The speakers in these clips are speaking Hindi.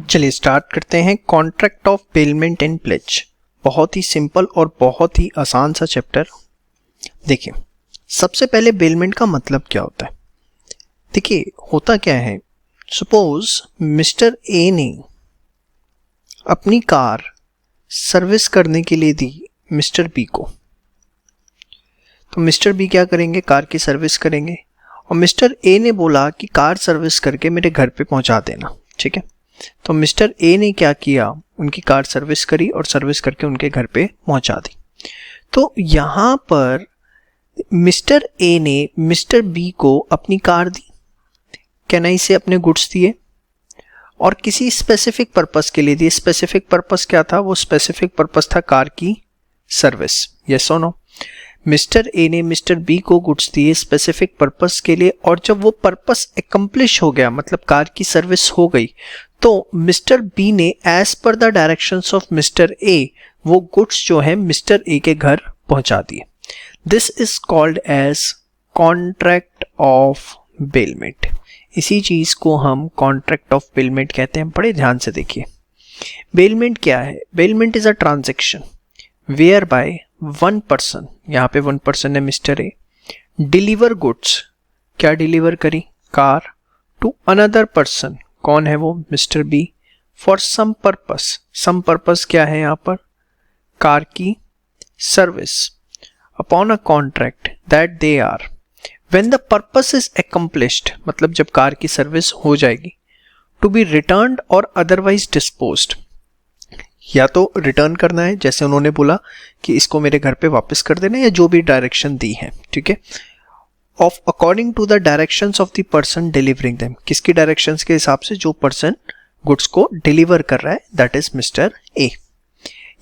चलिए स्टार्ट करते हैं contract of bailment and pledge. बहुत ही सिंपल और बहुत ही आसान सा चैप्टर। देखिए सबसे पहले बेलमेंट का मतलब क्या होता है। देखिए होता क्या है, सपोज मिस्टर ए ने अपनी कार सर्विस करने के लिए दी मिस्टर बी को, तो मिस्टर बी क्या करेंगे, कार की सर्विस करेंगे और मिस्टर ए ने बोला कि कार सर्विस करके मेरे घर पे पहुंचा देना। ठीक है, तो मिस्टर ए ने क्या किया, उनकी कार सर्विस करी और सर्विस करके उनके घर पे पहुंचा दी। तो यहाँ पर मिस्टर ए ने मिस्टर बी को अपनी कार दी, कैनाई से अपने गुड्स दिए और किसी स्पेसिफिक पर्पस के लिए दिए। स्पेसिफिक पर्पस क्या था, वो स्पेसिफिक पर्पस था कार की सर्विस। यस और नो। मिस्टर ए ने मिस्टर बी को गुड्स दिए स्पेसिफिक पर्पस के लिए और जब वो पर्पस एकम्प्लिश हो गया, मतलब कार की सर्विस हो गई, तो मिस्टर बी ने as per the directions of mister a वो गुड्स जो है मिस्टर ए के घर पहुंचा दिए। This is called as contract of bailment. इसी चीज को हम कॉन्ट्रैक्ट ऑफ बेलमेंट कहते हैं। बड़े ध्यान से देखिए, बेलमेंट क्या है। Bailment is a transaction whereby one person, यहाँ पे वन पर्सन है मिस्टर ए, डिलीवर गुड्स, क्या डिलीवर करी, कार, टू अनदर पर्सन, कौन है वो, mister b, for some purpose. Some purpose क्या है यहाँ पर, कार की service, upon a contract that they are when the purpose is accomplished, मतलब जब कार की सर्विस हो जाएगी, टू बी रिटर्न्ड और अदरवाइज डिस्पोज्ड, या तो रिटर्न करना है जैसे उन्होंने बोला कि इसको मेरे घर पे वापस कर देना, या जो भी डायरेक्शन दी है। ठीक है, of according to the directions of the person delivering them, किसकी डायरेक्शंस के हिसाब से, जो पर्सन गुड्स को डिलीवर कर रहा है, दैट इज मिस्टर ए।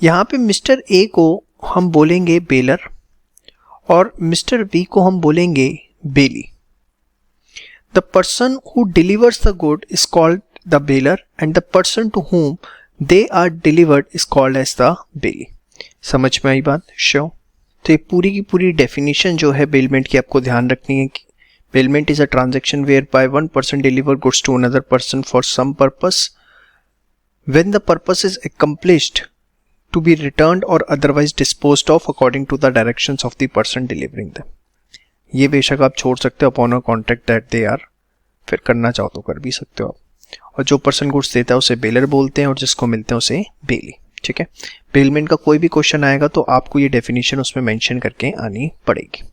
यहाँ पे मिस्टर ए को हम बोलेंगे बेलर और मिस्टर बी को हम बोलेंगे bailee. The person who delivers the good is called the bailor and the person to whom they are delivered is called as the bailee. समझ में आई बात, श्योर। तो ये पूरी की पूरी डेफिनेशन जो है बेलमेंट की आपको ध्यान रखनी है कि bailment is a transaction whereby one person deliver goods to another person for some purpose when the purpose is accomplished to be returned or otherwise disposed of according to the directions of the person delivering them। ये बेशक आप छोड़ सकते हो upon a contract that they are, फिर करना चाहो तो कर भी सकते हो आप। और जो पर्सन गुड्स देता है उसे बेलर बोलते हैं और जिसको मिलते हैं उसे बेली। ठीक है, बेलमेंट का कोई भी क्वेश्चन आएगा तो आपको ये डेफिनेशन उसमें मेंशन करके आनी पड़ेगी।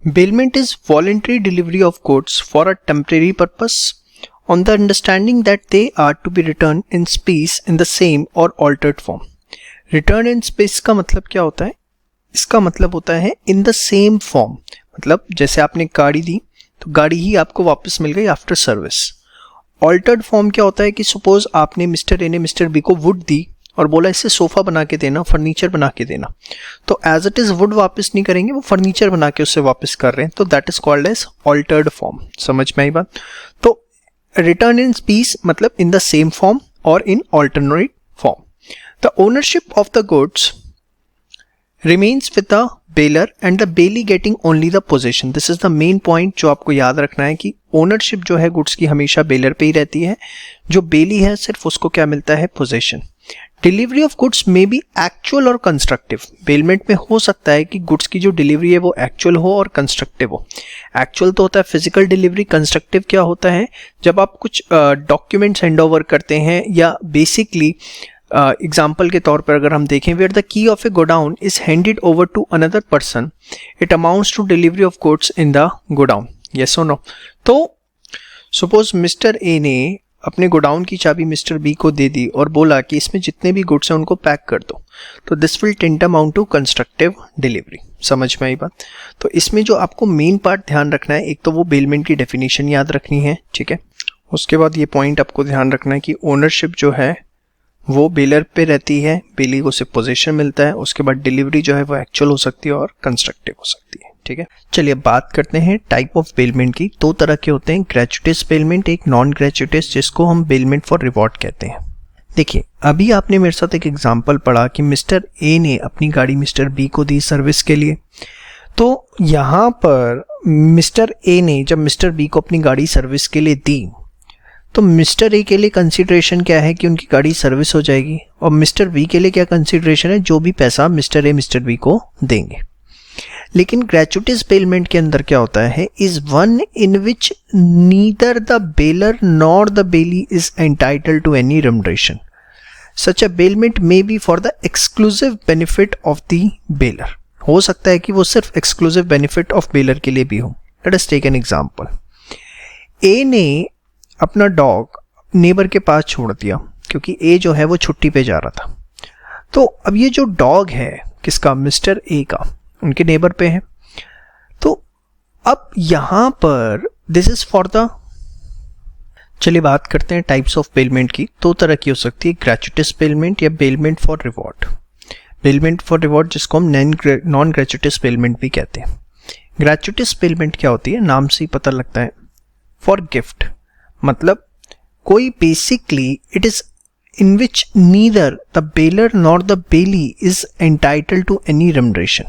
Bailment is voluntary delivery of goods for a temporary purpose on the understanding that they are to be returned in space in the same or altered form। return in space का मतलब क्या होता है, इसका मतलब होता है in the same form, मतलब जैसे आपने गाड़ी दी तो गाड़ी ही आपको वापस मिल गई आफ्टर सर्विस। ऑल्टर्ड फॉर्म क्या होता है कि सपोज आपने मिस्टर ए ने मिस्टर बी को वुड दी और बोला इससे सोफा बना के देना, फर्नीचर बना के देना, तो एज इट इज वुड वापस नहीं करेंगे, वो फर्नीचर बना के उससे वापस कर रहे हैं, तो that is called as altered form. समझ में आई बात। तो रिटर्न इन पीस मतलब इन द सेम फॉर्म और इन alternate form. The ownership of the goods remains with the bailor and the belly getting only the possession. This is the main point जो आपको याद रखना है कि ओनरशिप जो है गुड्स की हमेशा बेलर पे ही रहती है, जो बेली है सिर्फ उसको क्या मिलता है, पोजेशन। डिलीवरी ऑफ गुड्स में बी एक्चुअल और कंस्ट्रक्टिव। बेलमेंट में हो सकता है कि गुड्स की जो डिलीवरी है वो एक्चुअल हो और कंस्ट्रक्टिव हो। एक्चुअल तो होता है फिजिकल डिलीवरी, कंस्ट्रक्टिव क्या होता है, जब आप कुछ डॉक्यूमेंट्स हैंड ओवर करते हैं, या बेसिकली एग्जाम्पल के तौर पर अगर हम देखें, where the key of a godown is handed over to another person, it amounts to delivery of goods in the godown. Yes और नो। तो सपोज मिस्टर ए ने अपने गोडाउन की चाबी मिस्टर बी को दे दी और बोला कि इसमें जितने भी गुड्स हैं उनको पैक कर दो, तो this will tend amount to constructive delivery. समझ में आई बात। तो इसमें जो आपको मेन पार्ट ध्यान रखना है, एक तो वो बेलमेंट की डेफिनेशन याद रखनी है। ठीक है, उसके बाद ये पॉइंट आपको ध्यान रखना है कि ओनरशिप जो है वो बेलर पे रहती है, बेली को सिर्फ पोजीशन मिलता है। उसके बाद डिलीवरी जो है वो एक्चुअल हो सकती है और कंस्ट्रक्टिव हो सकती है। ठीक है, चलिए बात करते हैं टाइप ऑफ बेलमेंट की। दो तरह के होते हैं, ग्रेचुइटस बेलमेंट, एक नॉन ग्रेचुइटस जिसको हम बेलमेंट फॉर रिवॉर्ड कहते हैं। देखिए अभी आपने मेरे साथ एक एग्जांपल पढ़ा कि मिस्टर ए ने अपनी गाड़ी मिस्टर बी को दी सर्विस के लिए, तो यहाँ पर मिस्टर ए ने जब मिस्टर बी को अपनी गाड़ी सर्विस के लिए दी तो मिस्टर ए के लिए कंसीडरेशन क्या है कि उनकी गाड़ी सर्विस हो जाएगी, और मिस्टर बी के लिए क्या कंसीडरेशन है, जो भी पैसा मिस्टर ए मिस्टर बी को देंगे। लेकिन ग्रेचुइटीज पेमेंट के अंदर क्या होता है, is one in which neither the bailor nor the bailee is entitled to any remuneration. Such a bailment may be for the exclusive benefit of the bailor. हो सकता है कि वो सिर्फ एक्सक्लूसिव बेनिफिट ऑफ बेलर के लिए भी हो। Let us take an example. A ने अपना डॉग नेबर के पास छोड़ दिया क्योंकि ए जो है वो छुट्टी पे जा रहा था। तो अब ये जो डॉग है किसका, मिस्टर ए का, उनके नेबर पे है। तो अब यहां पर दिस इज फॉर द, चलिए बात करते हैं टाइप्स ऑफ पेमेंट की। दो तरह की हो सकती है, ग्रेचुइटस पेमेंट या payment for reward. Payment for reward जिसको हम नॉन ग्रेचुइटस पेमेंट भी कहते हैं। ग्रेचुइटस पेमेंट क्या होती है, नाम से ही पता लगता है, फॉर गिफ्ट, मतलब कोई basically it is in which neither the bailor nor the bailee is entitled to any remuneration.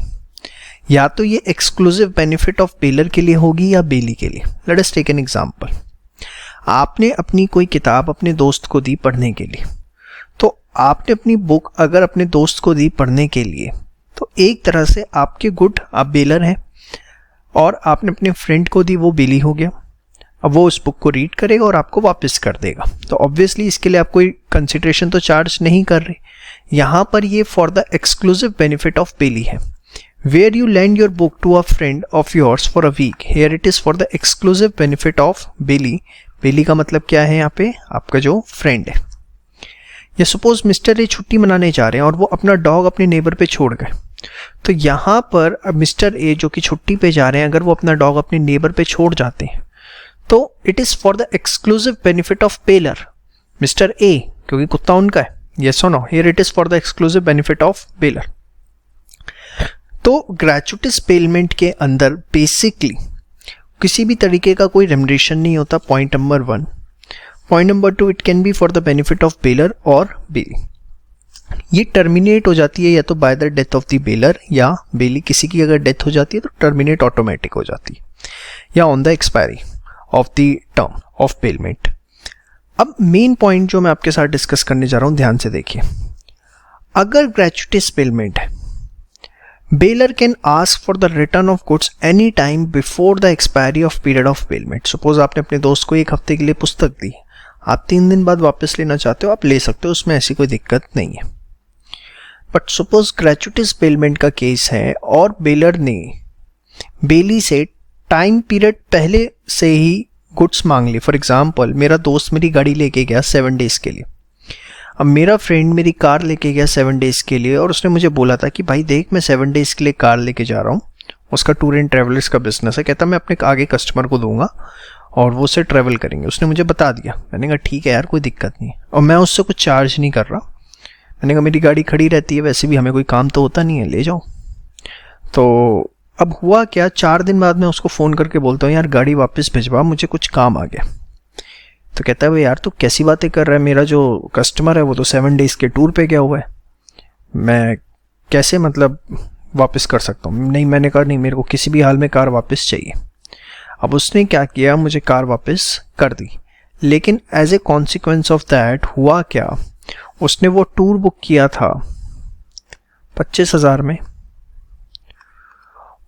या तो ये एक्सक्लूसिव बेनिफिट ऑफ बेलर के लिए होगी या बेली के लिए। Let us take an example. आपने अपनी कोई किताब अपने दोस्त को दी पढ़ने के लिए, तो आपने अपनी बुक अगर अपने दोस्त को दी पढ़ने के लिए, तो एक तरह से आपके गुड, आप बेलर हैं, और आपने अपने फ्रेंड को दी, वो बेली हो गया। अब वो उस बुक को रीड करेगा और आपको वापस कर देगा। तो ऑब्वियसली इसके लिए आप कोई कंसिडरेशन तो चार्ज नहीं कर रहे। यहाँ पर ये for the exclusive benefit of bailee है। Where you lend your book to a friend of yours for a week, here it is for the exclusive benefit of bailee. Bailee का मतलब क्या है यहाँ पे, आपका जो फ्रेंड है। या सपोज मिस्टर ए छुट्टी मनाने जा रहे हैं और वो अपना डॉग अपने नेबर पे छोड़ गए, तो यहाँ पर अब मिस्टर ए जो कि छुट्टी पे जा रहे हैं, अगर वो अपना डॉग अपने नेबर पे छोड़ जाते हैं, तो it is for the exclusive benefit of bailor, mister a, क्योंकि कुत्ता उनका है। यस और no, here it is for the exclusive benefit of bailor. तो ग्रेचुइटस पेमेंट के अंदर बेसिकली किसी भी तरीके का कोई रेम्युनरेशन नहीं होता, point number 1। Point number 2, it can be for the benefit of baler और बेली। ये टर्मिनेट हो जाती है या तो by the death of the baler या बेली, किसी की अगर डेथ हो जाती है तो टर्मिनेट ऑटोमेटिक हो जाती है, या on the expiry of the term of payment. अब मेन पॉइंट जो मैं आपके साथ डिस्कस करने जा रहा हूं, ध्यान से देखिए। अगर ग्रेचुइटस पेमेंट है, baler can ask for the return of goods any time before the expiry of period of payment. Suppose आपने अपने दोस्त को 1 हफ्ते के लिए पुस्तक दी, आप 3 दिन बाद वापस लेना चाहते हो, आप ले सकते हो, उसमें ऐसी कोई दिक्कत नहीं है। बट सपोज ग्रेचुइटस पेमेंट का केस है और बेलर ने बेली से टाइम पीरियड पहले से ही गुड्स मांग ली। फॉर एग्जाम्पल, मेरा दोस्त मेरी गाड़ी लेके गया 7 डेज के लिए। अब मेरा फ्रेंड मेरी कार लेके गया 7 डेज के लिए, और उसने मुझे बोला था कि भाई देख, मैं 7 डेज के लिए कार लेके जा रहा हूँ, उसका टूर एंड ट्रेवलर्स का बिजनेस है, कहता मैं अपने आगे कस्टमर को दूंगा और वो उससे ट्रेवल करेंगे। उसने मुझे बता दिया, मैंने कहा ठीक है यार, कोई दिक्कत नहीं है, और मैं उससे कुछ चार्ज नहीं कर रहा। मैंने कहा मेरी गाड़ी खड़ी रहती है, वैसे भी हमें कोई काम तो होता नहीं है, ले जाओ। तो अब हुआ क्या, 4 दिन बाद मैं उसको फ़ोन करके बोलता हूँ यार गाड़ी वापस भिजवा, मुझे कुछ काम आ गया। तो कहता है भाई यार तू कैसी बातें कर रहा है, मेरा जो कस्टमर है वो तो 7 डेज़ के टूर पे गया हुआ है, मैं कैसे मतलब वापस कर सकता हूँ। नहीं, मैंने कहा नहीं, मेरे को किसी भी हाल में कार वापस चाहिए। अब उसने क्या किया, मुझे कार वापस कर दी। लेकिन as a consequence of that हुआ क्या, उसने वो टूर बुक किया था 25,000 में,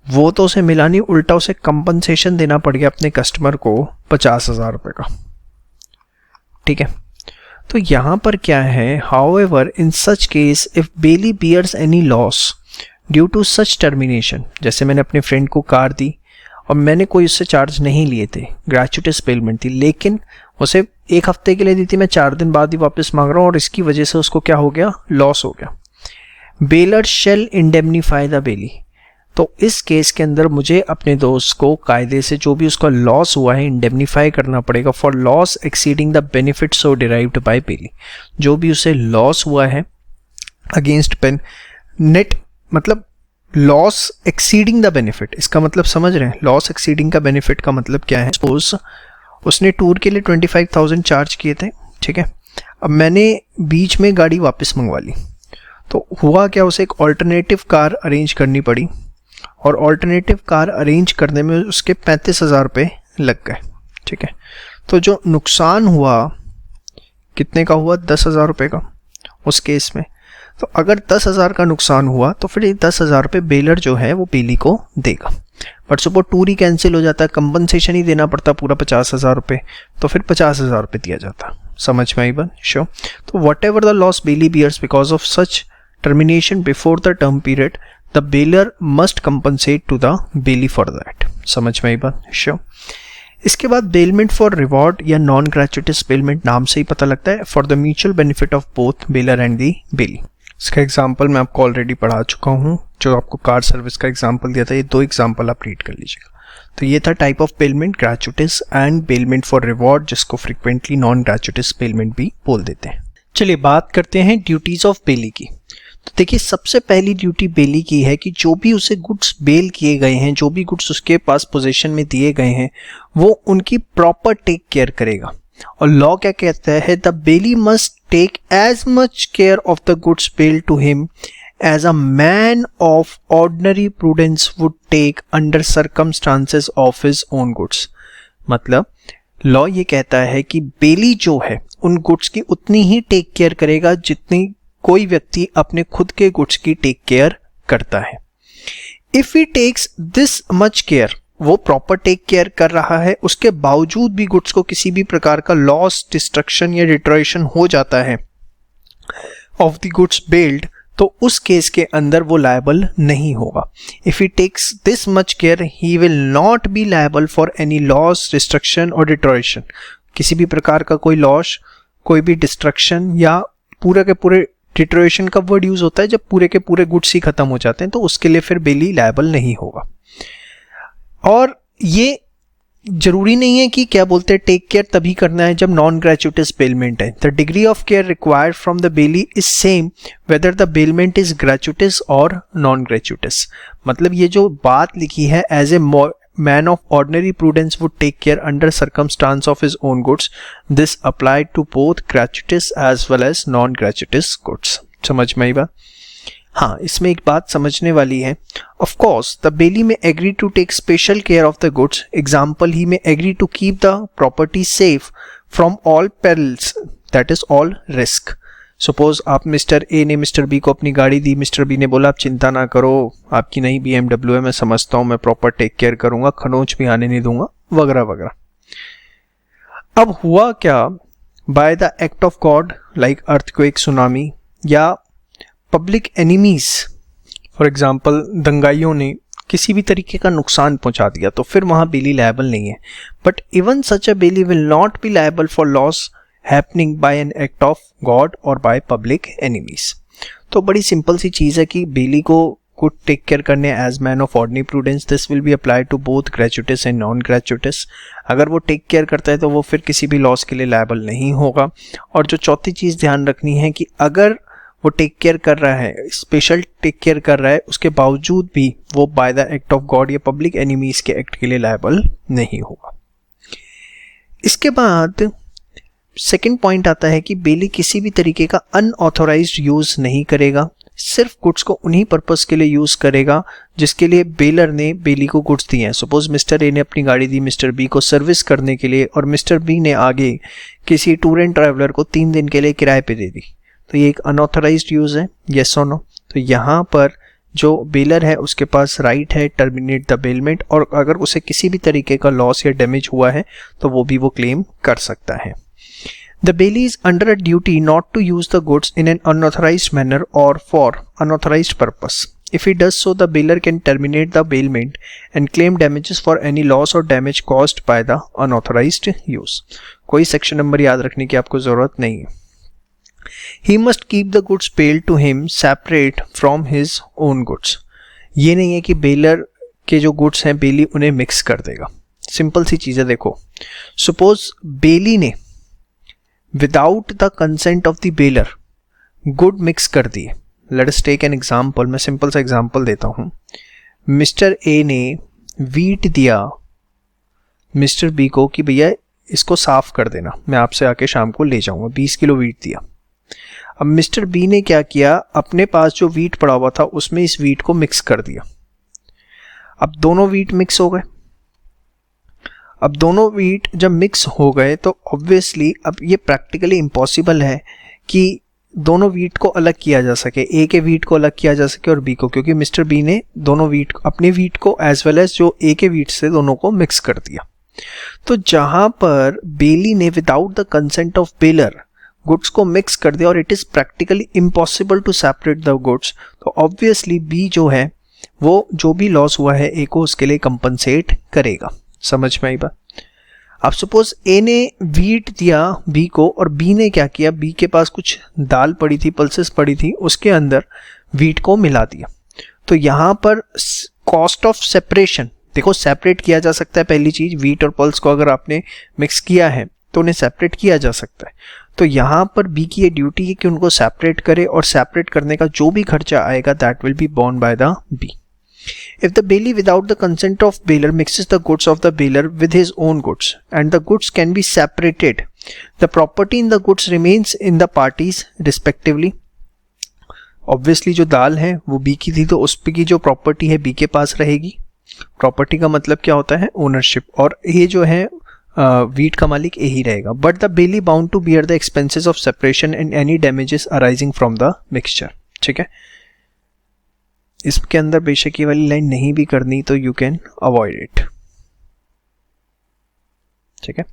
वो तो उसे मिला नहीं, उल्टा उसे कंपनसेशन देना पड़ गया अपने कस्टमर को 50,000 रुपये का। ठीक है, तो यहाँ पर क्या है, however in such case if bailee bears any loss due to such termination, जैसे मैंने अपने फ्रेंड को कार दी और मैंने कोई उससे चार्ज नहीं लिए थे, ग्रेचुइटस पेमेंट थी, लेकिन उसे 1 हफ्ते के लिए दी थी, मैं 4 दिन बाद ही वापस मांग रहा हूँ और इसकी वजह से उसको क्या हो गया, लॉस हो गया। Bailor shall indemnify the bailee, तो इस केस के अंदर मुझे अपने दोस्त को कायदे से जो भी उसका लॉस हुआ है इंडेमनीफाई करना पड़ेगा for loss exceeding the benefit so derived by bailee. जो भी उसे लॉस हुआ है अगेंस्ट पेन नेट, मतलब लॉस एक्सीडिंग द बेनिफिट, इसका मतलब समझ रहे हैं, लॉस एक्सीडिंग का बेनिफिट का मतलब क्या है। सपोज उसने टूर के लिए 25,000 चार्ज किए थे, ठीक है, अब मैंने बीच में गाड़ी वापस मंगवा ली, तो हुआ क्या, उसे एक ऑल्टरनेटिव कार अरेंज करनी पड़ी और ऑल्टरनेटिव कार अरेंज करने में उसके 35,000 रुपये लग गए। ठीक है, तो जो नुकसान हुआ कितने का हुआ, 10,000 रुपये का उस केस में। तो अगर 10,000 का नुकसान हुआ तो फिर ये 10,000 रुपये बेलर जो है वो बेली को देगा। But suppose tour he cancel हो जाता है, कंपनसेशन ही देना पड़ता पूरा 50,000 रुपये, तो फिर 50,000 रुपये दिया जाता। समझ में आई बात? श्योर। तो whatever the loss bailee bears because of such termination before the term period, the bailor must compensate to the bailee for that. समझ में आई बात? श्योर। इसके बाद बेलमेंट फॉर रिवॉर्ड या नॉन ग्रेचुइटस बेलमेंट, नाम से ही पता लगता है, for the mutual benefit of both bailor and the bailee. इसका एग्जाम्पल मैं आपको ऑलरेडी पढ़ा चुका हूँ, जो आपको कार सर्विस का एग्जाम्पल दिया था, ये 2 एग्जाम्पल आप रीड कर लीजिएगा। तो ये था type of bailment, gratuitous and bailment for reward, जिसको फ्रिक्वेंटली नॉन ग्रेचुइटस बेलमेंट भी बोल देते हैं। चलिए बात करते हैं ड्यूटीज ऑफ बेली की। तो देखिए सबसे पहली ड्यूटी बेली की है कि जो भी उसे गुड्स बेल किए गए हैं, जो भी गुड्स उसके पास पोजीशन में दिए गए हैं, वो उनकी प्रॉपर टेक केयर करेगा। और लॉ क्या कहता है, the bailee must take as much care of the goods bailed to him as a man of ordinary prudence would take under circumstances of his own goods. मतलब लॉ ये कहता है कि बेली जो है उन गुड्स की उतनी ही टेक केयर करेगा जितनी कोई व्यक्ति अपने खुद के गुड्स की टेक केयर करता है। If he takes this much care, वो प्रॉपर टेक केयर कर रहा है, उसके बावजूद भी गुड्स को किसी भी प्रकार का लॉस, डिस्ट्रक्शन या डिट्रॉयशन हो जाता है ऑफ द गुड्स बेल्ड, तो उस केस के अंदर वो लायबल नहीं होगा। If he takes this much care he will not be liable for any loss, destruction और डिट्रॉयशन। किसी भी प्रकार का कोई लॉस, कोई भी डिस्ट्रक्शन या पूरे के पूरे, डिट्रॉयशन का वर्ड यूज होता है जब पूरे के पूरे गुड्स ही खत्म हो जाते हैं, तो उसके लिए फिर बेली लायबल नहीं होगा। और ये जरूरी नहीं है कि क्या बोलते हैं टेक केयर तभी करना है जब नॉन ग्रेचुइटस बेलमेंट है। The degree of care required from the bailee is same whether the bailment is gratuitous और नॉन ग्रेचुइटस। मतलब ये जो बात लिखी है, as a man of ordinary prudence would take care under circumstance of his own goods, this applied to both gratuitous as well as non-gratuitous goods। समझ में आई बात? हाँ, इसमें एक बात समझने वाली है। Of course, the bailey may agree to take special care of the goods. Example, he may agree to keep the property safe from all perils, that is all risk। Suppose आप मिस्टर ए ने मिस्टर बी को अपनी गाड़ी दी, मिस्टर बी ने बोला आप चिंता ना करो, आपकी नई BMW है, मैं समझता हूँ, मैं प्रॉपर टेक केयर करूंगा, खरोंच भी आने नहीं दूंगा, वगैरह वगैरह। अब हुआ क्या, by the act of God like earthquake, tsunami या पब्लिक एनिमीज, फॉर एग्जाम्पल दंगाइयों ने किसी भी तरीके का नुकसान पहुंचा दिया, तो फिर वहां बेली लायबल नहीं है। But even such a bailee will not be liable for loss happening by an act of God और बाय पब्लिक एनिमीज। तो बड़ी सिंपल सी चीज है कि बेली को गुड टेक केयर करने as man of ordinary prudence, this will be applied to both gratuitous and non gratuitous. अगर वो टेक केयर करता है तो वो फिर किसी भी लॉस के लिए लायबल नहीं होगा। और जो चौथी चीज ध्यान रखनी है कि अगर वो टेक केयर कर रहा है, स्पेशल टेक केयर कर रहा है, उसके बावजूद भी वो by the act of God या पब्लिक एनिमीज के एक्ट के लिए लायबल नहीं होगा। इसके बाद सेकेंड पॉइंट आता है कि बेली किसी भी तरीके का अनऑथोराइज्ड यूज नहीं करेगा, सिर्फ गुड्स को उन्हीं पर्पस के लिए यूज करेगा जिसके लिए बेलर ने बेली को गुड्स दिए हैं। सपोज मिस्टर ए ने अपनी गाड़ी दी मिस्टर बी को सर्विस करने के लिए, और मिस्टर बी ने आगे किसी टूर एंड ट्रैवलर को 3 दिन के लिए किराए पे दे दी, तो ये एक अनऑथोराइज्ड यूज है, यस और नो। तो यहाँ पर जो बेलर है उसके पास राइट है टर्मिनेट द बेलमेंट, और अगर उसे किसी भी तरीके का लॉस या डैमेज हुआ है तो वो भी वो क्लेम कर सकता है। The bailey is under a duty not to use the goods in an unauthorized manner or for unauthorized purpose. If he does so, the bailor can terminate the bailment and claim damages for any loss or damage caused by the unauthorized use. कोई सेक्शन नंबर याद रखने की आपको जरूरत नहीं है। He must keep the goods bailed to him separate from his own goods. ये नहीं है कि बेलर के जो गुड्स हैं बेली उन्हें मिक्स कर देगा। सिंपल सी चीज़ है, देखो सपोज बेली ने without the consent of the bailor good mix कर दिए। Let us take an example, मैं सिंपल सा एग्जाम्पल देता हूँ। मिस्टर ए ने वीट दिया मिस्टर बी को कि भैया इसको साफ कर देना, मैं आपसे आके शाम को ले जाऊंगा, 20 किलो वीट दिया। अब मिस्टर बी ने क्या किया, अपने पास जो वीट पड़ा हुआ था उसमें इस वीट को मिक्स कर दिया। अब दोनों वीट मिक्स हो गए। अब दोनों वीट जब मिक्स हो गए तो ऑब्वियसली अब ये प्रैक्टिकली इम्पॉसिबल है कि दोनों वीट को अलग किया जा सके, ए के वीट को अलग किया जा सके और बी को, क्योंकि मिस्टर बी ने दोनों वीट अपने वीट को एज वेल एज जो ए के वीट से दोनों को मिक्स कर दिया। तो जहां पर बेली ने without the consent of bailor goods को मिक्स कर दिया और it is practically impossible to separate the goods, तो ऑब्वियसली बी जो है वो जो भी लॉस हुआ है ए को उसके लिए कंपनसेट करेगा। समझ में आई बात? अब सपोज ए ने वीट दिया बी को और बी ने क्या किया, बी के पास कुछ दाल पड़ी थी, पल्सेस पड़ी थी, उसके अंदर वीट को मिला दिया। तो यहाँ पर कॉस्ट ऑफ सेपरेशन, देखो सेपरेट किया जा सकता है, पहली चीज वीट और पल्स को अगर आपने मिक्स किया है तो उन्हें सेपरेट किया जा सकता है। तो यहाँ पर बी की ये ड्यूटी है कि उनको सेपरेट करे और सेपरेट करने का जो भी खर्चा आएगा that will be borne by the B. If the bailee without the consent of bailor mixes the goods of the bailor with his own goods and the goods can be separated, the property in the goods remains in the parties respectively. Obviously जो दाल है वो बी की थी तो उस पे की जो प्रॉपर्टी है बी के पास रहेगी। प्रॉपर्टी का मतलब क्या होता है? ओनरशिप। और ये जो है वीट का मालिक यही रहेगा। But the bailee bound to bear the expenses of separation and any damages arising from the mixture. ठीक है, इसके अंदर बेशक ये वाली लाइन नहीं भी करनी तो यू कैन अवॉइड इट। ठीक है,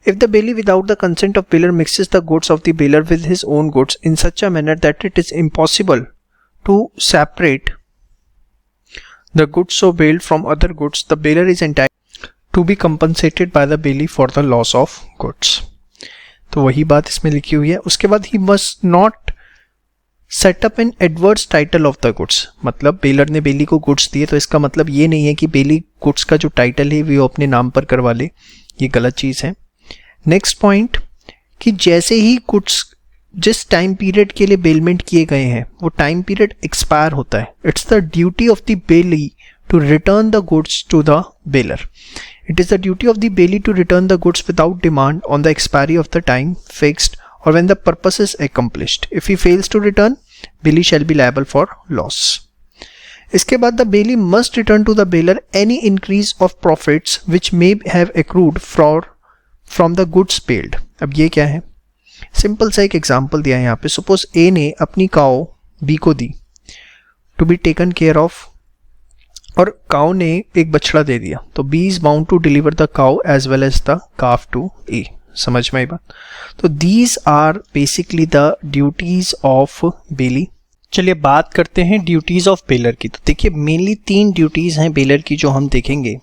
if the bailee without the consent of bailor mixes the goods of the bailor with his own goods in such a manner that it is impossible to separate the goods so bailed from other goods, the bailor is entitled to be compensated by the bailee for the loss of goods. तो वही बात इसमें लिखी हुई है। उसके बाद he must not set up an adverse title of the goods, मतलब बेलर ने बेली को गुड्स दिए तो इसका मतलब ये नहीं है कि बेली गुड्स का जो टाइटल है वो अपने नाम पर करवा ले, ये गलत चीज है। नेक्स्ट पॉइंट कि जैसे ही गुड्स जिस टाइम पीरियड के लिए बेलमेंट किए गए हैं वो टाइम पीरियड एक्सपायर होता है, it's the duty of the bailee to return the goods to the bailor. It is the duty of the bailey to return the goods without demand on the expiry of the time fixed or when the purpose is accomplished. If he fails to return, bailey shall be liable for loss. इसके बाद the bailey must return to the bailor any increase of profits which may have accrued from the goods paid. अब ये क्या है? सिंपल सा एक एग्जाम्पल दिया है यहाँ पे। सपोज ए ने अपनी काओ बी को दी to be taken care of और काउ ने एक बछड़ा दे दिया, तो B is bound to deliver the cow as well as the calf to A. समझ में आई बात? तो these are basically the duties of bailee. चलिए बात करते हैं ड्यूटीज ऑफ बेलर की। तो देखिए मेनली 3 ड्यूटीज हैं बेलर की जो हम देखेंगे।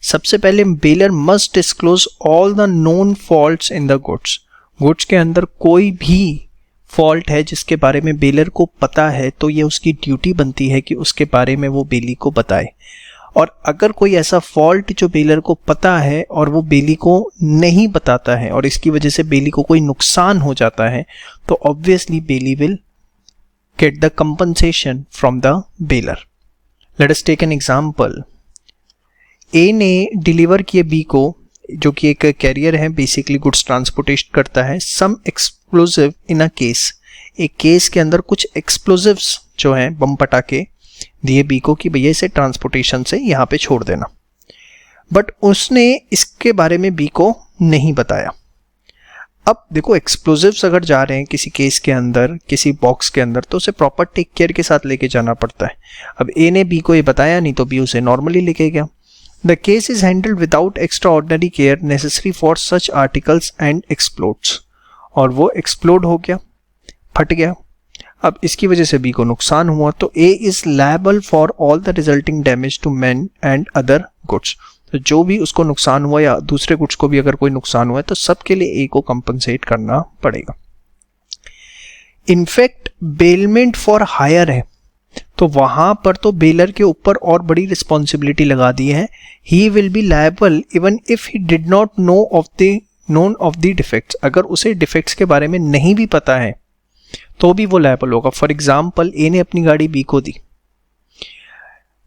सबसे पहले baler must disclose all the known faults in the goods. Goods के अंदर कोई भी फॉल्ट है जिसके बारे में बेलर को पता है तो ये उसकी ड्यूटी बनती है कि उसके बारे में वो बेली को बताए। और अगर कोई ऐसा फॉल्ट जो बेलर को पता है और वो बेली को नहीं बताता है और इसकी वजह से बेली को कोई नुकसान हो जाता है तो obviously bailee will get the compensation from the bailor. Let us take an example. A ने डिलीवर किए बी को, जो कि एक कैरियर है, बेसिकली गुड्स ट्रांसपोर्टेशन करता है, सम एक्सप्लोजिव इन अ केस। एक केस के अंदर कुछ एक्सप्लोजिव्स जो हैं बम पटाखे दिए बी को कि भैया इसे ट्रांसपोर्टेशन से यहाँ पे छोड़ देना, बट उसने इसके बारे में बी को नहीं बताया। अब देखो एक्सप्लोजिव्स अगर जा रहे हैं किसी केस के अंदर, किसी बॉक्स के अंदर, तो उसे प्रॉपर टेक केयर के साथ लेके जाना पड़ता है। अब ए ने बी को ये बताया नहीं तो बी उसे नॉर्मली लेके गया। The case is handled without extraordinary care necessary for such articles and explodes. और वो एक्सप्लोड हो गया, फट गया। अब इसकी वजह से बी को नुकसान हुआ तो A is liable for all the resulting damage to men and other goods. तो जो भी उसको नुकसान हुआ या दूसरे गुड्स को भी अगर कोई नुकसान हुआ है तो सबके लिए A को कंपनसेट करना पड़ेगा। इनफैक्ट बेलमेंट फॉर हायर है तो वहां पर तो बेलर के ऊपर और बड़ी रिस्पॉन्सिबिलिटी लगा दी है। He will be liable even if he did not known of the defects. अगर उसे डिफेक्ट्स के बारे में नहीं भी पता है तो भी वो लायबल होगा। फॉर एग्जाम्पल ए ने अपनी गाड़ी बी को दी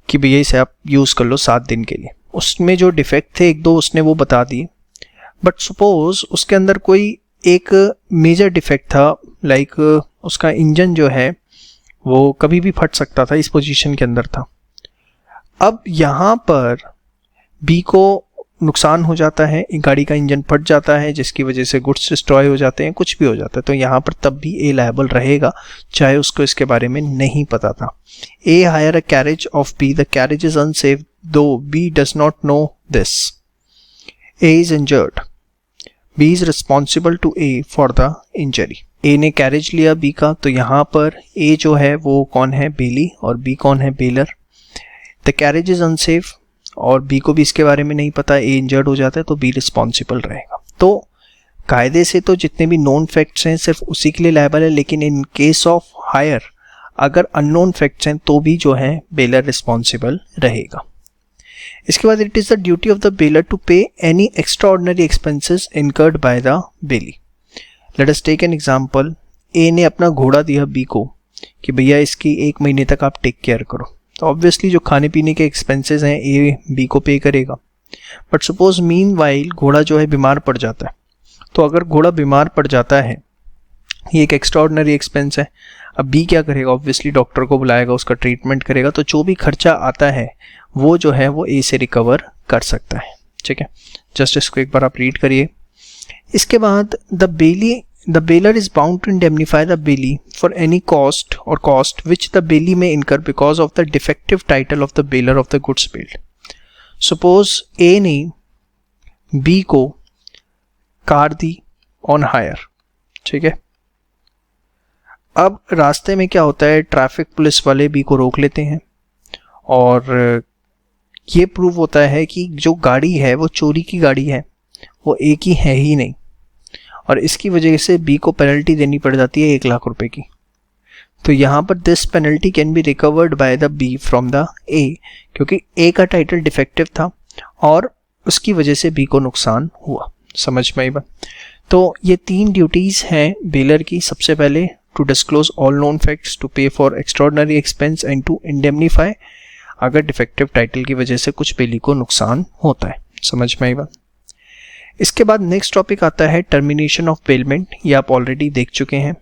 कि भैया इसे आप यूज कर लो 7 दिन के लिए। उसमें जो डिफेक्ट थे 1-2 उसने वो बता दिए, बट सपोज उसके अंदर कोई एक मेजर डिफेक्ट था, लाइक उसका इंजन जो है वो कभी भी फट सकता था, इस पोजीशन के अंदर था। अब यहाँ पर बी को नुकसान हो जाता है, गाड़ी का इंजन फट जाता है जिसकी वजह से गुड्स डिस्ट्रॉय हो जाते हैं, कुछ भी हो जाता है, तो यहाँ पर तब भी ए लायबल रहेगा चाहे उसको इसके बारे में नहीं पता था। A hire a carriage of B, the carriage is unsafe though B does not know this, A is injured, B is responsible to A for the injury. A ने कैरेज लिया बी का, तो यहाँ पर ए जो है वो कौन है, बेली, और बी कौन है, baler. The carriage is unsafe और बी को भी इसके बारे में नहीं पता, ए इंजर्ड हो जाता है तो बी रिस्पॉन्सिबल रहेगा। तो कायदे से तो जितने भी नोन फैक्ट्स हैं सिर्फ उसी के लिए लायबल है, लेकिन इन केस ऑफ हायर अगर अननोन फैक्ट्स हैं तो भी जो है बेलर रिस्पॉन्सिबल रहेगा। इसके बाद it is the duty of the bailor to pay any extraordinary expenses incurred by the bailee. Let us take an example, A ने अपना घोड़ा दिया बी को कि भैया इसकी 1 महीने तक आप टेक केयर करो, तो ऑब्वियसली जो खाने पीने के एक्सपेंसेस हैं ए बी को पे करेगा। बट सपोज मीनवाइल घोड़ा जो है बीमार पड़ जाता है, तो अगर घोड़ा बीमार पड़ जाता है ये एक एक्स्ट्रा ऑर्डिनरी एक्सपेंस है, अब बी क्या करेगा, ऑब्वियसली डॉक्टर को बुलाएगा, उसका ट्रीटमेंट करेगा, तो जो भी खर्चा आता है वो जो है वो ए से रिकवर कर सकता है। ठीक है, जस्ट इसको एक बार आप रीड करिए। इसके बाद the baler is bound to indemnify the bailey for any cost which the bailey may incur because of the defective title of the baler of the goods billed. Suppose A ने B को कार दी on hire, ठीक है। अब रास्ते में क्या होता है, ट्रैफिक पुलिस वाले B को रोक लेते हैं और ये प्रूव होता है कि जो गाड़ी है वो चोरी की गाड़ी है, वो A की है ही नहीं, और इसकी वजह से बी को पेनल्टी देनी पड़ जाती है 1 लाख रुपए की। तो यहाँ पर this penalty can be recovered by the B from the A, क्योंकि ए का टाइटल डिफेक्टिव था और उसकी वजह से बी को नुकसान हुआ। समझ में आई बात? तो ये 3 ड्यूटीज हैं बेलर की। सबसे पहले to disclose all known facts, to pay for extraordinary expense and to indemnify अगर डिफेक्टिव टाइटल की वजह से कुछ बेली को नुकसान होता है। समझ में आई बात? इसके बाद नेक्स्ट टॉपिक आता है टर्मिनेशन ऑफ बेलमेंट। ये आप ऑलरेडी देख चुके हैं।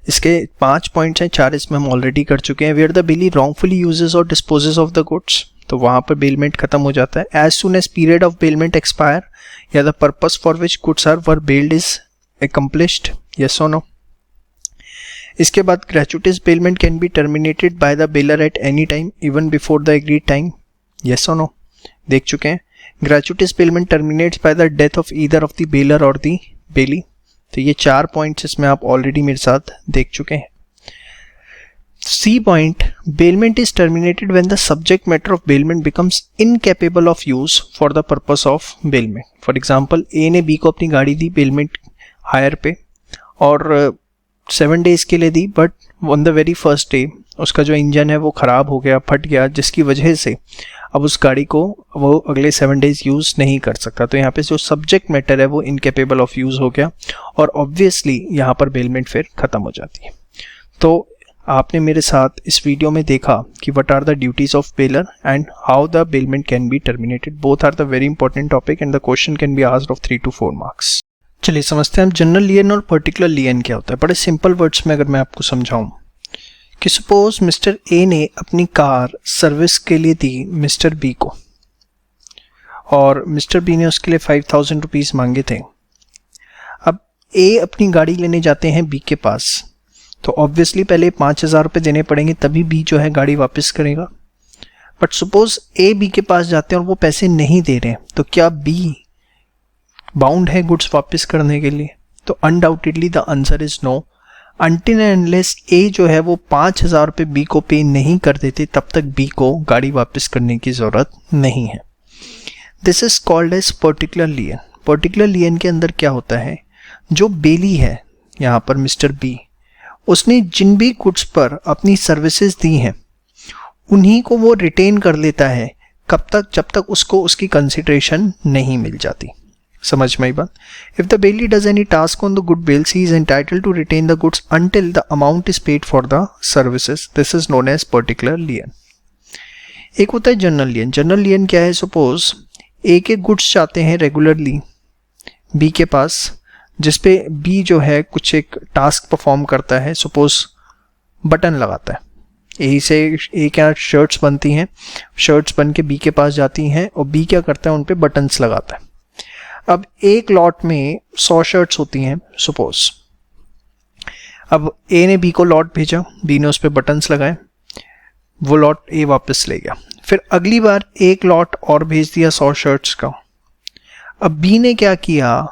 इसके 5 पॉइंट्स हैं, 4 इसमें हम ऑलरेडी कर चुके हैं। Where the bailee wrongfully uses और डिस्पोजेस ऑफ द गुड्स, तो वहां पर बेलमेंट खत्म हो जाता है। As soon as period of bailment expire या the purpose for which goods are were bailed is accomplished, yes और नो। इसके बाद gratuitous bailment can be terminated by the bailor at any time even before the agreed time, yes और नो, देख चुके हैं। Gratuitous payment terminates by the death of either of the baler or the bailey। तो ये 4 पॉइंट्स इसमें आप ऑलरेडी मेरे साथ देख चुके हैं। C point, bailment is terminated when the subject matter of bailment becomes incapable of use for the purpose of bailment. For example, A ने बी को अपनी गाड़ी दी बेलमेंट हायर पे और 7 डेज के लिए दी, but on the very first day उसका जो इंजन है वो ख़राब हो गया, फट गया, जिसकी वजह से अब उस गाड़ी को वो अगले 7 डेज यूज़ नहीं कर सकता। तो यहाँ पे जो सब्जेक्ट मैटर है वो इनकेपेबल ऑफ यूज़ हो गया और ऑब्वियसली यहाँ पर बेलमेंट फिर ख़त्म हो जाती है। तो आपने मेरे साथ इस वीडियो में देखा कि what are the duties of bailor and how the bailment can be terminated. Both are the very important topic and the question can be asked of 3 to 4 marks. चलिए समझते हैं हम जनरल लियन और पर्टिकुलर लियन क्या होता है। बड़े सिंपल वर्ड्स में अगर मैं आपको समझाऊं कि सपोज मिस्टर ए ने अपनी कार सर्विस के लिए दी मिस्टर बी को और मिस्टर बी ने उसके लिए 5000 रुपीज़ मांगे थे। अब ए अपनी गाड़ी लेने जाते हैं बी के पास, तो ऑब्वियसली पहले 5000 रुपये देने पड़ेंगे तभी बी जो है गाड़ी वापस करेगा। बट सपोज ए बी के पास जाते हैं और वो पैसे नहीं दे रहे हैं, तो क्या बी बाउंड है गुड्स वापस करने के लिए? तो undoubtedly the answer is no. Until and unless A जो है वो 5000 रुपये बी को पे नहीं कर देते तब तक बी को गाड़ी वापस करने की ज़रूरत नहीं है। This is called as particular lien. Particular lien के अंदर क्या होता है, जो बेली है यहाँ पर मिस्टर बी, उसने जिन भी गुड्स पर अपनी सर्विसेज दी हैं उन्हीं को वो रिटेन कर लेता है। कब तक? जब तक उसको उसकी कंसिडरेशन नहीं मिल जाती। समझ में आई बात? If the bailee does any task on the good bills he is entitled to retain the goods until the amount is paid for the services. This is known as particular lien. एक होता है जनरल लियन। जनरल लियन क्या है? सपोज ए के गुड्स चाहते हैं रेगुलरली बी के पास, जिसपे बी जो है कुछ एक टास्क परफॉर्म करता है, सपोज बटन लगाता है, ए से ए क्या शर्ट्स बनती हैं, शर्ट्स बन के बी के पास जाती हैं और बी क्या करता है, उन पे बटन्स लगाता है। अब एक लॉट में 100 शर्ट्स होती हैं सपोज। अब ए ने बी को लॉट भेजा, बी ने उस पर बटन्स लगाए, वो लॉट ए वापस ले गया। फिर अगली बार एक लॉट और भेज दिया 100 शर्ट्स का। अब बी ने क्या किया,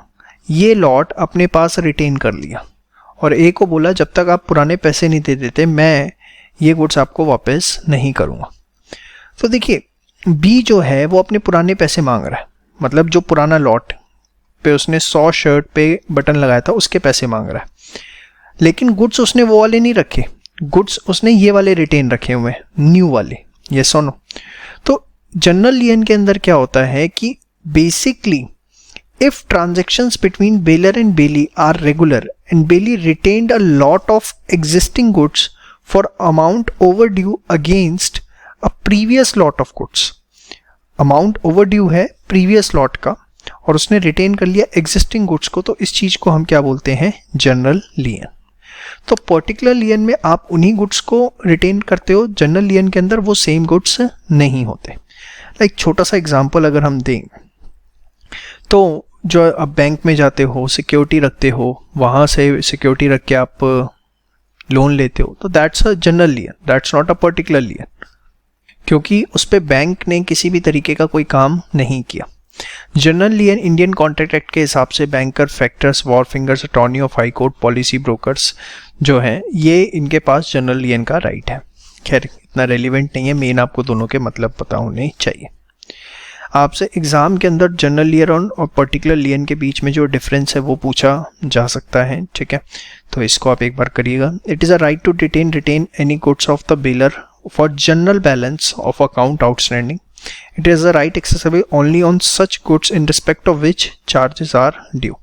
ये लॉट अपने पास रिटेन कर लिया और ए को बोला जब तक आप पुराने पैसे नहीं दे देते मैं ये गुड्स आपको वापस नहीं करूँगा। तो देखिए बी जो है वो अपने पुराने पैसे मांग रहा है, मतलब जो पुराना लॉट पे उसने 100 शर्ट पे बटन लगाया था उसके पैसे मांग रहा है, लेकिन गुड्स उसने वो वाले नहीं रखे, गुड्स उसने ये वाले रिटेन रखे हुए हैं, न्यू वाले। ये सुनो, तो जनरल लियन के अंदर क्या होता है कि basically if transactions between Bailey and Bailey are regular and Bailey retained a lot of existing goods for amount overdue against a previous lot of goods, amount overdue है previous lot का और उसने retain कर लिया existing goods को, तो इस चीज को हम क्या बोलते हैं, जनरल लियन। तो पर्टिकुलर लियन में आप उन्हीं गुड्स को रिटेन करते हो, जनरल लियन के अंदर वो सेम गुड्स नहीं होते। लाइक छोटा सा एग्जांपल अगर हम दें तो जो आप बैंक में जाते हो, सिक्योरिटी रखते हो, वहाँ से सिक्योरिटी रख के आप लोन लेते हो, तो that's a general lien, that's not a particular lien, क्योंकि उस पर बैंक ने किसी भी तरीके का कोई काम नहीं किया। जनरल लियन इंडियन कॉन्ट्रैक्ट एक्ट के हिसाब से banker, factors, war fingers, attorney of high court, policy brokers जो हैं ये इनके पास जनरल लियन का राइट है। खैर इतना रेलिवेंट नहीं है, मेन आपको दोनों के मतलब पता होने चाहिए। आपसे एग्जाम के अंदर जनरल लियन और पर्टिकुलर लियन के बीच में जो डिफरेंस है वो पूछा जा सकता है, ठीक है, तो इसको आप एक बार करिएगा। It is a right to retain any goods of the bailor for general balance of account outstanding. It is a right accessible only on such goods in respect of which charges are due.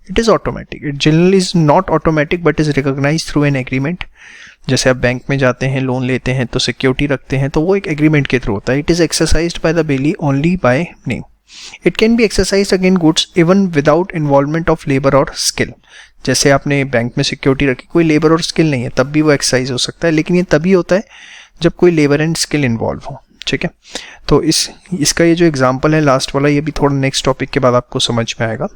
It is automatic. It generally is not automatic but is recognized through an agreement. जैसे आप बैंक में जाते हैं, लोन लेते हैं तो सिक्योरिटी रखते हैं, तो वो एक एग्रीमेंट के थ्रू होता है। It is exercised by the bailey only by name. It can be exercised against goods even without involvement of labor or skill. जैसे आपने बैंक में सिक्योरिटी रखी, कोई लेबर और स्किल नहीं है, तब भी वो एक्सरसाइज हो सकता है, लेकिन ये तभी होता है जब कोई लेबर एंड स्किल इन्वॉल्व हो, ठीक है। तो इसका ये जो एग्जांपल है लास्ट वाला, ये भी थोड़ा नेक्स्ट टॉपिक के बाद आपको समझ में आएगा।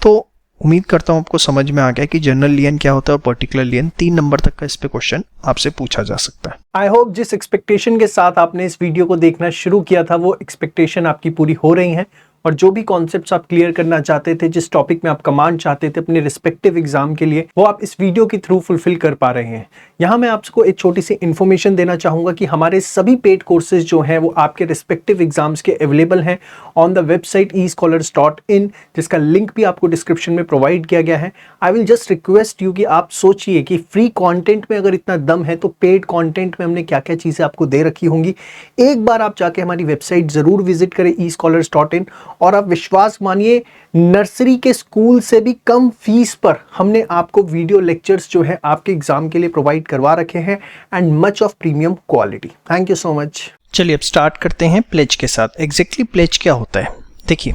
तो उम्मीद करता हूँ आपको समझ में आ गया कि जनरल लियन क्या होता है और पर्टिकुलर लियन। 3 नंबर तक का इस पे क्वेश्चन आपसे पूछा जा सकता है। आई होप जिस एक्सपेक्टेशन के साथ आपने इस वीडियो को देखना शुरू किया था वो एक्सपेक्टेशन आपकी पूरी हो रही है, और जो भी कॉन्सेप्ट्स आप क्लियर करना चाहते थे, जिस टॉपिक में आप कमांड चाहते थे अपने रिस्पेक्टिव एग्जाम के लिए, वो आप इस वीडियो के थ्रू फुलफिल कर पा रहे हैं। यहाँ मैं आपको एक छोटी सी इन्फॉर्मेशन देना चाहूँगा कि हमारे सभी पेड कोर्सेज जो हैं वो आपके रिस्पेक्टिव एग्जाम्स के अवेलेबल हैं ऑन द वेबसाइट eScholars.in, जिसका लिंक भी आपको डिस्क्रिप्शन में प्रोवाइड किया गया है। I will just request you कि आप सोचिए कि फ्री कॉन्टेंट में अगर इतना दम है तो पेड कॉन्टेंट में हमने क्या क्या चीज़ें आपको दे रखी होंगी। एक बार आप जाके हमारी वेबसाइट ज़रूर विजिट करें eScholars.in, और आप विश्वास मानिए नर्सरी के स्कूल से भी कम फीस पर हमने आपको वीडियो लेक्चर्स जो है आपके एग्जाम के लिए प्रोवाइड करवा रखे हैं, and much of premium quality. Thank you so much. चलिए अब स्टार्ट करते हैं प्लेज के साथ। एग्जैक्टली प्लेज क्या होता है, देखिए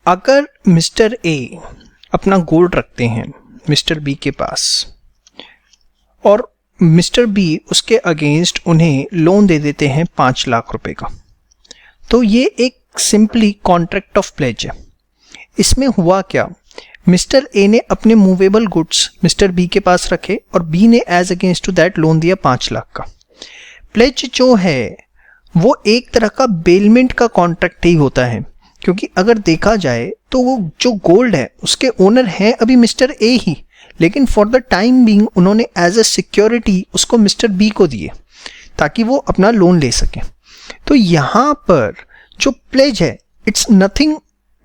अगर मिस्टर ए अपना गोल्ड रखते हैं मिस्टर बी के पास और मिस्टर बी उसके अगेंस्ट उन्हें लोन दे देते हैं 5 लाख रुपए का, तो ये एक सिंपली कॉन्ट्रैक्ट ऑफ प्लेज है। इसमें हुआ क्या, मिस्टर ए ने अपने मूवेबल गुड्स मिस्टर बी के पास रखे और बी ने as against to that loan दिया 5 लाख का। प्लेज जो है वो एक तरह का बेलमेंट का कॉन्ट्रैक्ट ही होता है, क्योंकि अगर देखा जाए तो वो जो गोल्ड है उसके ओनर हैं अभी मिस्टर ए ही, लेकिन फॉर द टाइम बीइंग उन्होंने एज ए सिक्योरिटी उसको मिस्टर बी को दिए ताकि वो अपना लोन ले सके। तो यहाँ पर जो प्लेज है it's nothing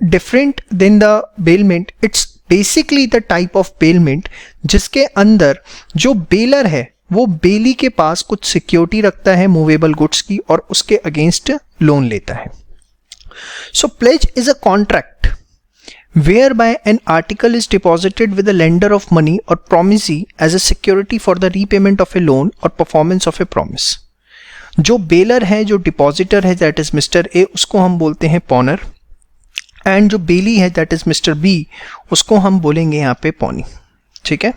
different than the bailment, it's basically the type of bailment जिसके अंदर जो बेलर है वो बेली के पास कुछ सिक्योरिटी रखता है मूवेबल गुड्स की और उसके अगेंस्ट लोन लेता है। So pledge is a contract whereby an article is deposited with the lender of money or promisee as a security for the repayment of a loan or performance of a promise. जो बेलर है, जो डिपॉजिटर है दैट इज मिस्टर ए, उसको हम बोलते हैं पॉनर, एंड जो बेली है दैट इज मिस्टर बी, उसको हम बोलेंगे यहाँ पे पॉनी, ठीक है।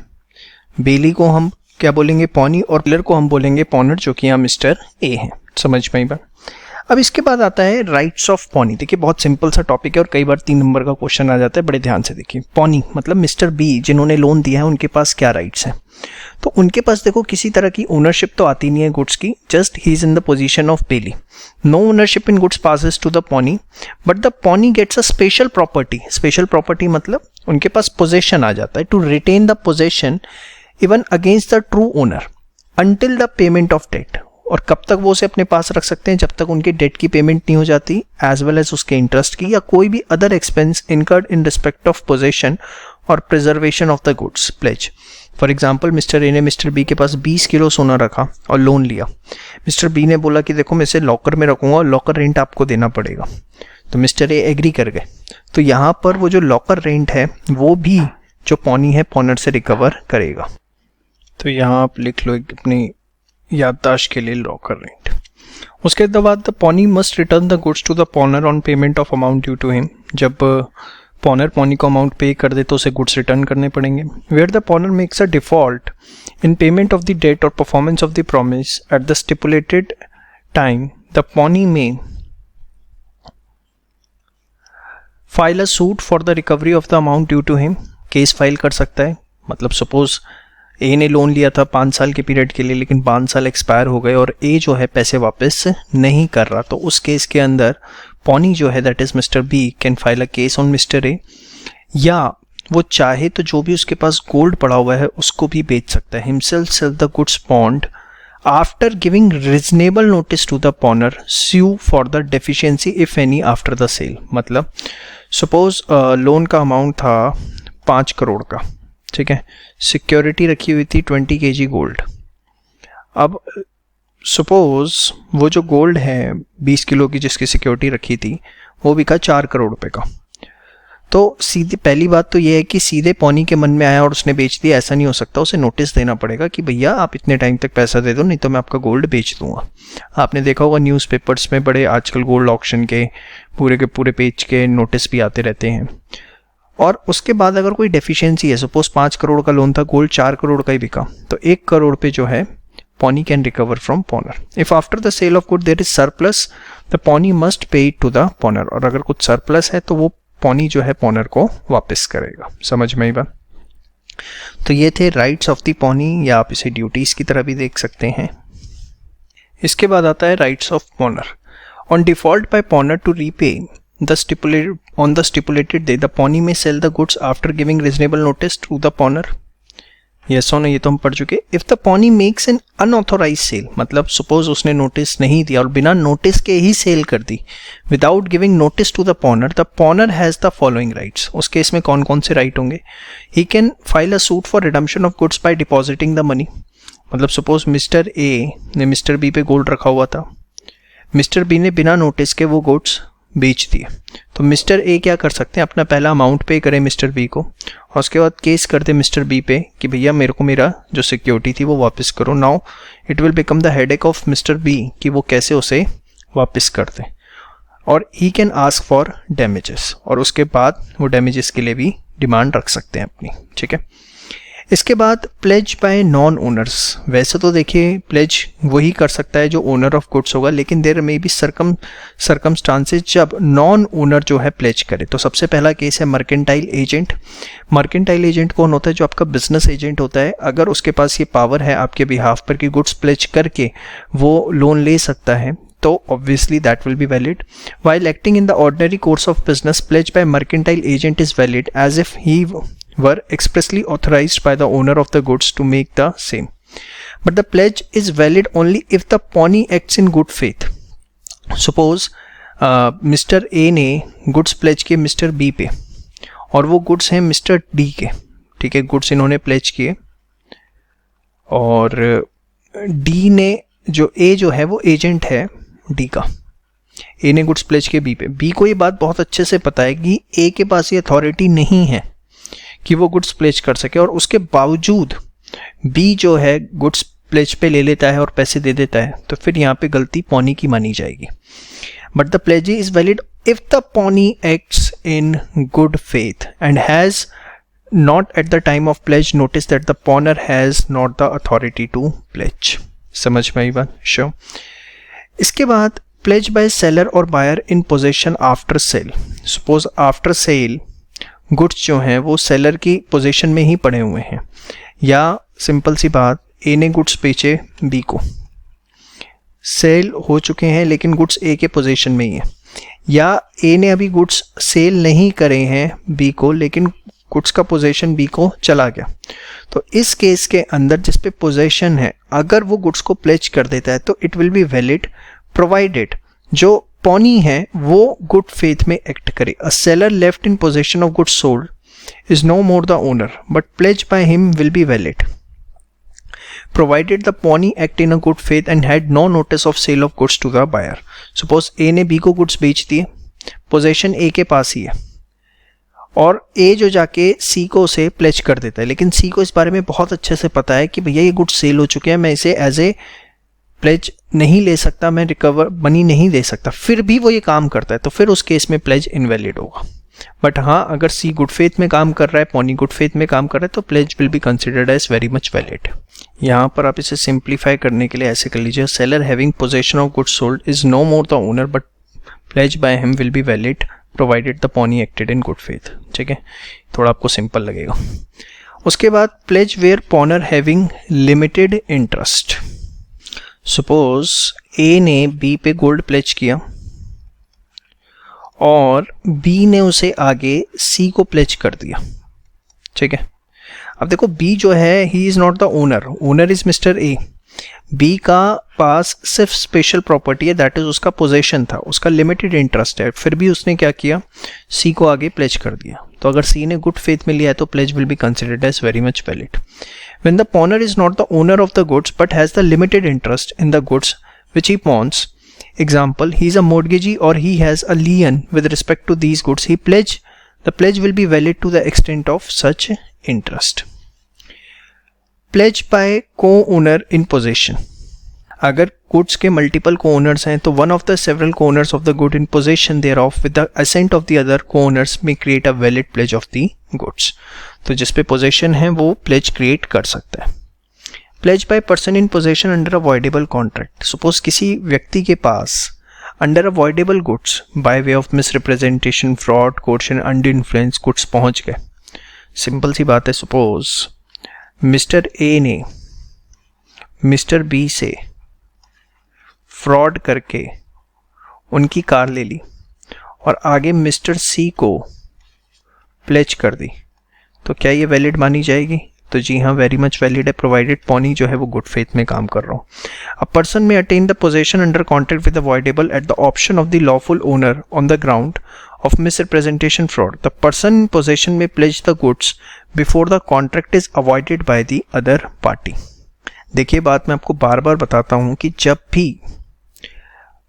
बेली को हम क्या बोलेंगे, पॉनी, और पिलर को हम बोलेंगे पॉनर, जो कि यहाँ मिस्टर ए है। समझ में आई बात। अब इसके बाद आता है राइट्स ऑफ पॉनी। देखिए बहुत सिंपल सा टॉपिक है और कई बार 3 नंबर का क्वेश्चन आ जाता है, बड़े ध्यान से देखिए। पॉनी मतलब मिस्टर बी जिन्होंने लोन दिया है, उनके पास क्या राइट्स हैं। तो उनके पास देखो किसी तरह की ओनरशिप तो आती नहीं है गुड्स की, just he is in the position of bailee. No ownership in goods passes to the pawnee, but the pawnee gets a special property. Special property मतलब उनके पास पोजेशन आ जाता है, to retain the possession even against the true owner until the payment of debt. और कब तक वो उसे अपने पास रख सकते हैं, जब तक उनकी डेट की पेमेंट नहीं हो जाती, एज वेल एज उसके इंटरेस्ट की या कोई भी other expense incurred in respect of possession और preservation of the goods pledge. For example, mister ए ने मिस्टर बी के पास 20 किलो सोना रखा और लोन लिया। मिस्टर बी ने बोला कि देखो मैं इसे लॉकर में रखूंगा और लॉकर रेंट आपको देना पड़ेगा, तो मिस्टर ए एग्री कर गए। तो यहाँ पर वो जो लॉकर रेंट है वो भी जो पॉनी है पॉनर से रिकवर करेगा। तो यहाँ आप लिख लो अपनी याददाश्त के लिए लॉकर रेंट। उसके बाद the pawnee must return the goods to the pawnor on payment of amount due to him. जब पॉनर पॉनी को अमाउंट पे कर दे तो उसे गुड्स रिटर्न करने पड़ेंगे। Where the pawnor makes a default in payment of the debt और performance of the promise at the stipulated time, the pawnee may file a suit for the recovery of the amount due to him. Case file कर सकता है। मतलब सपोज ए ने लोन लिया था 5 साल के पीरियड के लिए, लेकिन 5 साल एक्सपायर हो गए और ए जो है पैसे वापस नहीं कर रहा, तो उस केस के अंदर पॉनी जो है that is mister B can file a case on mister A, या वो चाहे तो जो भी उसके पास गोल्ड पड़ा हुआ है उसको भी बेच सकता है। Himself sell the goods pawned after giving reasonable notice to the pawnor, sue for the deficiency if any after the sale. मतलब सपोज लोन का अमाउंट था 5 करोड़ का, ठीक है, सिक्योरिटी रखी हुई थी 20 kg गोल्ड। अब सपोज वो जो गोल्ड है 20 किलो की जिसकी सिक्योरिटी रखी थी वो बिका 4 करोड़ रुपए का। तो सीधी पहली बात तो ये है कि सीधे पॉनी के मन में आया और उसने बेच दिया, ऐसा नहीं हो सकता। उसे नोटिस देना पड़ेगा कि भैया आप इतने टाइम तक पैसा दे दो, नहीं तो मैं आपका गोल्ड बेच दूंगा। आपने देखा होगा न्यूज़पेपर्स में बड़े आजकल गोल्ड ऑक्शन के पूरे पेज के नोटिस भी आते रहते हैं। और उसके बाद अगर कोई डेफिशिएंसी है, सपोज 5 करोड़ का लोन था, गोल्ड 4 करोड़ का ही बिका, तो 1 करोड़ पे जो है pawnee can recover from pawnor. If after the sale of good there is surplus, the pawnee must pay it to the pawnor. और अगर कुछ सरप्लस है तो वो पॉनी जो है पॉनर को वापस करेगा। समझ में आई बात। तो ये थे राइट्स ऑफ द पॉनी, या आप इसे ड्यूटीज की तरह भी देख सकते हैं। इसके बाद आता है rights of pawnor. On default by pawnor to repay on the stipulated day, the pawnee may sell the goods after giving reasonable notice to the pawnee. Yes or no, ये तो हम पढ़ चुके। If the pawnee makes an unauthorized sale, मतलब suppose उसने नोटिस नहीं दिया और बिना नोटिस के ही सेल कर दी, without giving notice to the pawnee has the following rights. उस केस में कौन कौन से राइट होंगे? He can file a suit for redemption of goods by depositing the money. मतलब suppose मिस्टर ए ने मिस्टर बी पे गोल्ड रखा हुआ था, मिस्टर बी ने बिना नोटिस के वो गुड्स बेच दिए, तो मिस्टर ए क्या कर सकते हैं, अपना पहला अमाउंट पे करें मिस्टर बी को और उसके बाद केस कर दे मिस्टर बी पे कि भैया मेरे को मेरा जो सिक्योरिटी थी वो वापस करो। Now it will become the headache of mister B कि वो कैसे उसे वापस कर दे, और he can ask for damages, और उसके बाद वो डैमेजेस के लिए भी डिमांड रख सकते हैं अपनी। ठीक है। इसके बाद प्लेज बाय नॉन ओनर्स। वैसे तो देखिए प्लेज वही कर सकता है जो ओनर ऑफ गुड्स होगा, लेकिन देयर में भी सर्कमस्टांसेस जब नॉन ओनर जो है प्लेज करे। तो सबसे पहला केस है मर्केंटाइल एजेंट। मर्केंटाइल एजेंट कौन होता है? जो आपका बिजनेस एजेंट होता है। अगर उसके पास ये पावर है आपके बिहाफ पर कि गुड्स प्लेज करके वो लोन ले सकता है, तो obviously that will be valid. While acting in the ordinary course of business, pledge by mercantile agent is valid as if he were expressly authorized by the owner of the goods to make the same. But the pledge is valid only if the pawnee acts in good faith. Suppose mister A ने गुड्स प्लेज किए मिस्टर बी पे, और वो गुड्स हैं मिस्टर डी के। ठीक है, गुड्स इन्होंने प्लेज किए और डी ने, जो ए जो है वो एजेंट है डी का, ए ने गुड्स प्लेज किए बी पे। बी को ये बात बहुत अच्छे से पता है कि ए के पास ये अथॉरिटी नहीं है कि वो गुड्स प्लेज कर सके, और उसके बावजूद बी जो है गुड्स प्लेज पे ले लेता है और पैसे दे देता है, तो फिर यहाँ पे गलती पॉनी की मानी जाएगी। But the pledge is valid if the pawnee acts in good faith and has not at the time of pledge notice that the pawnor has not the authority to pledge. समझ में आई बात? श्योर। इसके बाद प्लेज बाय सेलर और buyer in possession after sale. Suppose after sale goods जो हैं वो सेलर की पोजीशन में ही पड़े हुए हैं, या सिंपल सी बात, ए ने गुड्स बेचे बी को, सेल हो चुके हैं लेकिन गुड्स ए के पोजीशन में ही है, या ए ने अभी गुड्स सेल नहीं करे हैं बी को लेकिन गुड्स का पोजीशन बी को चला गया। तो इस केस के अंदर जिस पे पोजीशन है अगर वो गुड्स को प्लेज कर देता है तो it will be valid provided जो पॉनी है वो गुड फेथ में एक्ट करे। A seller left in position of goods sold is no more the owner but pledge by him will be valid provided the pawnee act in a good faith and had no notice of sale of goods to the buyer. Suppose A ने B को गुड्स बेच दिए, पोजेशन A के पास ही है, और A जो जाके C को उसे प्लेज कर देता है, लेकिन C को इस बारे में बहुत अच्छे से पता है कि भैया ये गुड्स सेल हो चुके हैं, मैं इसे एज ए प्लेज नहीं ले सकता, मैं रिकवर मनी नहीं दे सकता, फिर भी वो ये काम करता है, तो फिर उस केस में प्लेज इनवैलिड होगा। बट हाँ, अगर सी गुड फेथ में काम कर रहा है, पॉनी गुड फेथ में काम कर रहा है, तो pledge will be considered as very much valid. यहाँ पर आप इसे सिंप्लीफाई करने के लिए ऐसे कर लीजिए, seller having possession of goods sold is no more the owner but pledge by him will be valid provided the pawnee acted in good faith. ठीक है, थोड़ा आपको सिंपल लगेगा। उसके बाद pledge where pawnor having limited interest. Suppose A ने बी पे गोल्ड प्लेज किया और बी ने उसे आगे सी को प्लेज कर दिया। ठीक है, अब देखो बी जो है he is not the owner, owner is mister A. B का पास सिर्फ स्पेशल प्रॉपर्टी है, दैट इज उसका पोजेशन था, उसका लिमिटेड इंटरेस्ट है, फिर भी उसने क्या किया, सी को आगे प्लेज कर दिया। तो अगर सी ने गुड फेथ में लिया है तो pledge will be considered as very much valid. When the pawnor is not the owner of the goods but has the limited interest in the goods which he pawns, example, he is a mortgagee or he has a lien with respect to these goods, the pledge will be valid to the extent of such interest. Pledge by co-owner in possession. अगर goods के multiple co-owners हैं तो one of the several co-owners of the good in possession thereof with the assent of the other co-owners may create a valid pledge of the goods. तो जिस पे possession है वो pledge create कर सकता है। Pledge by person in possession under avoidable contract. Suppose किसी व्यक्ति के पास under avoidable goods by way of misrepresentation, fraud, coercion, under influence goods पहुंच गए। सिंपल सी बात है, सपोज मिस्टर ए ने मिस्टर बी से फ्रॉड करके उनकी कार ले ली और आगे मिस्टर सी को प्लेज कर दी, तो क्या ये वैलिड मानी जाएगी? तो जी हाँ, वेरी मच वैलिड है, प्रोवाइडेड पॉनी जो है वो गुड फेथ में काम कर रहा हो। A person may attain the possession under contract with avoidable at the option of the lawful owner on the ground of misrepresentation, fraud. The person in possession may pledge the goods before the contract is avoided by the other party. देखिए, बात मैं आपको बार बार बताता हूँ कि जब भी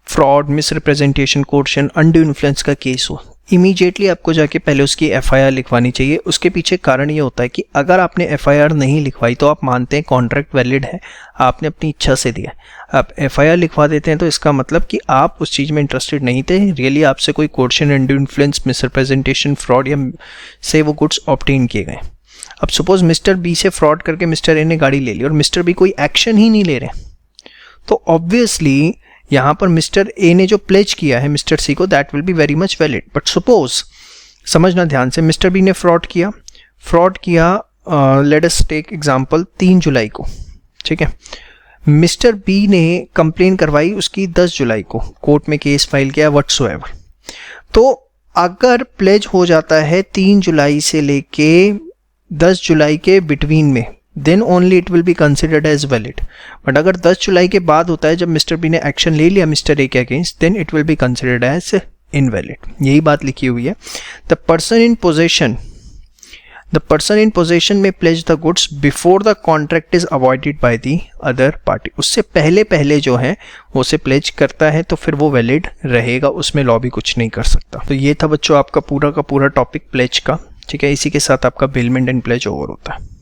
fraud, misrepresentation, coercion, undue influence का केस हो, इमीडिएटली आपको जाके पहले उसकी एफआईआर लिखवानी चाहिए। उसके पीछे कारण ये होता है कि अगर आपने एफआईआर नहीं लिखवाई तो आप मानते हैं कॉन्ट्रैक्ट वैलिड है, आपने अपनी इच्छा से दिया। आप एफआईआर लिखवा देते हैं तो इसका मतलब कि आप उस चीज़ में इंटरेस्टेड नहीं थे, रियली आपसे कोई coercion, undue influence, misrepresentation, fraud या से वो गुड्स ऑब्टेन किए गए। अब सपोज मिस्टर बी से फ्रॉड करके मिस्टर ए ने गाड़ी ले ली और मिस्टर बी कोई एक्शन ही नहीं ले रहे, तो ऑब्वियसली यहाँ पर मिस्टर ए ने जो प्लेज किया है मिस्टर सी को, that will be very much valid. But suppose, समझना ध्यान से, मिस्टर बी ने फ्रॉड किया, लेट अस टेक एग्जांपल 3 जुलाई को। ठीक है, मिस्टर बी ने कंप्लेन करवाई उसकी 10 जुलाई को, कोर्ट में केस फाइल किया व्हाटसोएवर। तो अगर प्लेज हो जाता है 3 जुलाई से लेके 10 जुलाई के बिटवीन में, then only it will be considered as valid. But अगर 10 जुलाई के बाद होता है जब मिस्टर बी ने एक्शन ले लिया मिस्टर ए के against, then it will be considered as invalid. यही बात लिखी हुई है। The person in possession may pledge the goods before the contract is avoided by the other party. उससे पहले जो है वो उसे प्लेज करता है तो फिर वो वैलिड रहेगा, उसमें लॉ भी कुछ नहीं कर सकता। तो ये था बच्चों आपका पूरा का पूरा टॉपिक प्लेज का। ठीक है, इसी के साथ आपका बेलमेंट एंड प्लेज ओवर होता है।